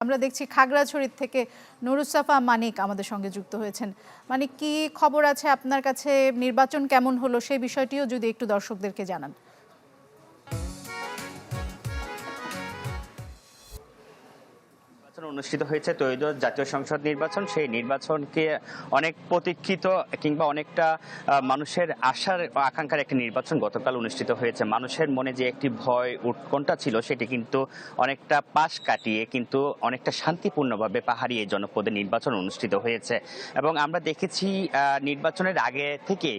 আমরা দেখছি খাগড়াছড়ি থেকে নুরুসাফা মানিক আমাদের সঙ্গে যুক্ত হয়েছেন। মানিক, কি খবর আছে আপনার কাছে? নির্বাচন কেমন হলো সেই বিষয়টিও যদি একটু দর্শকদেরকে জানান। অনুষ্ঠিত হয়েছে ত্রয়োদশ জাতীয় সংসদ নির্বাচন। সেই নির্বাচনকে অনেক প্রতীক্ষিত কিংবা অনেকটা মানুষের আশার আকাঙ্ক্ষার একটি নির্বাচন গতকাল অনুষ্ঠিত হয়েছে। মানুষের মনে যে একটি ভয় উৎকণ্ঠা ছিল সেটি কিন্তু অনেকটা পাশ কাটিয়ে কিন্তু অনেকটা শান্তিপূর্ণভাবে পাহাড়ি এই জনপদে নির্বাচন অনুষ্ঠিত হয়েছে। এবং আমরা দেখেছি নির্বাচনের আগে থেকে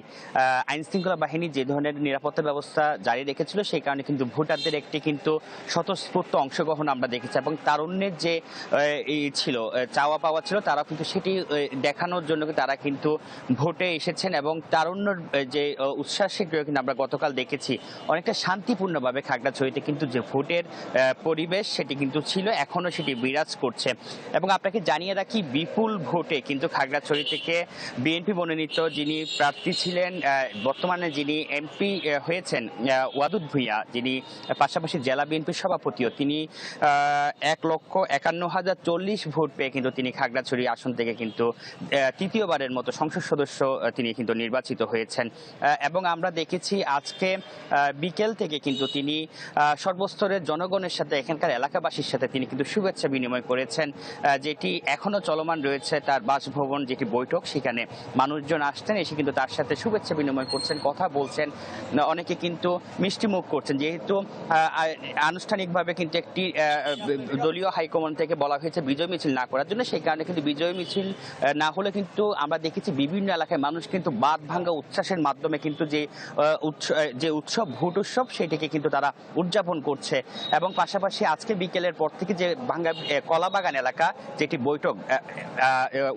আইন শৃঙ্খলা বাহিনী যে ধরনের নিরাপত্তা ব্যবস্থা জারি রেখেছিল সেই কারণে কিন্তু ভোটারদের একটি কিন্তু স্বতঃস্ফূর্ত অংশগ্রহণ আমরা দেখেছি এবং তারুণ্যের যে ছিল চাওয়া পাওয়া ছিল তারা কিন্তু সেটি দেখানোর জন্য তারা কিন্তু ভোটে এসেছেন এবং তারুণ্যের যে উচ্ছ্বাস সেটিও কিন্তু আমরা গতকাল দেখেছি। অনেকটা শান্তিপূর্ণভাবে খাগড়াছড়িতে কিন্তু যে ভোটের পরিবেশ সেটি কিন্তু ছিল, এখনো সেটি বিরাজ করছে। এবং আপনাকে জানিয়ে রাখি, বিপুল ভোটে কিন্তু খাগড়াছড়ি থেকে বিএনপি মনোনীত যিনি প্রার্থী ছিলেন, বর্তমানে যিনি এমপি হয়েছেন ওয়াদুদ ভূঁইয়া, যিনি পাশাপাশি জেলা বিএনপির সভাপতিও, তিনি 1,51,040 ভোট পেয়ে কিন্তু তিনি খাগড়াছড়ি আসন থেকে কিন্তু তৃতীয়বারের মতো সংসদ সদস্য তিনি কিন্তু নির্বাচিত হয়েছেন। এবং আমরা দেখেছি আজকে বিকেল থেকে কিন্তু তিনি সর্বস্তরের জনগণের সাথে, এখানকার এলাকাবাসীর সাথে তিনি কিন্তু শুভেচ্ছা বিনিময় করেছেন, যেটি এখনো চলমান রয়েছে। তার বাসভবন যেটি বৈঠক, সেখানে মানুষজন আসছেন, এসে কিন্তু তার সাথে শুভেচ্ছা বিনিময় করছেন, কথা বলছেন, অনেকে কিন্তু মিষ্টিমুখ করছেন। যেহেতু আনুষ্ঠানিকভাবে কিন্তু একটি দলীয় হাইকমান্ড থেকে বলা হয়েছে বিজয় মিছিল না করার জন্য, সেই কারণে কিন্তু বিজয় মিছিল না হলে কিন্তু আমরা দেখেছি বিভিন্ন এলাকায় মানুষ কিন্তু বাঁধ ভাঙ্গা উচ্ছ্বাসের মাধ্যমে কিন্তু যে উৎসব, ভোট উৎসব, সেটিকে কিন্তু তারা উদযাপন করছে। এবং পাশাপাশি আজকে বিকেলের পর থেকে যে ভাঙ্গা কলাবাগান এলাকা, যেটি বৈঠক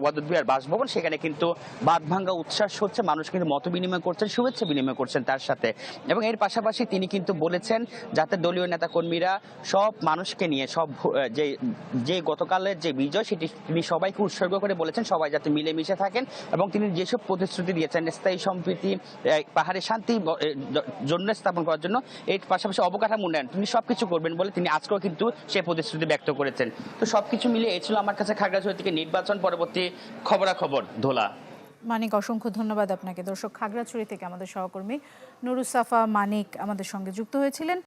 ওয়াদুদ ভূঁইয়ার বাসভবন, সেখানে কিন্তু বাঁধ ভাঙ্গা উচ্ছ্বাস হচ্ছে, মানুষ কিন্তু মত বিনিময় করছেন, শুভেচ্ছা বিনিময় করছেন তার সাথে। এবং এর পাশাপাশি তিনি কিন্তু বলেছেন যাতে দলীয় নেতাকর্মীরা সব মানুষকে নিয়ে যে গতকালের যে বিজয় সেটি তিনি সবাইকে উৎসর্গ করে বলেছেন সবাই যাতে মিলেমিশে থাকেন। এবং তিনি যেসব প্রতিশ্রুতি দিয়েছেন স্থায়ী সম্প্রীতি, পাহাড়ে শান্তি জন্য স্থাপন করার জন্য, এর পাশাপাশি অবকাঠামো উন্নয়ন, তিনি সবকিছু করবেন বলে তিনি আজকেও কিন্তু সে প্রতিশ্রুতি ব্যক্ত করেছেন। তো সবকিছু মিলে এই ছিল আমার কাছে খাগড়াছড়ি থেকে নির্বাচন পরবর্তী খবরাখবর। ধোলা মানিক, অসংখ্য ধন্যবাদ আপনাকে। দর্শক, খাগড়াছড়ি থেকে আমাদের সহকর্মী নুরুসাফা মানিক আমাদের সঙ্গে যুক্ত হয়েছিলেন।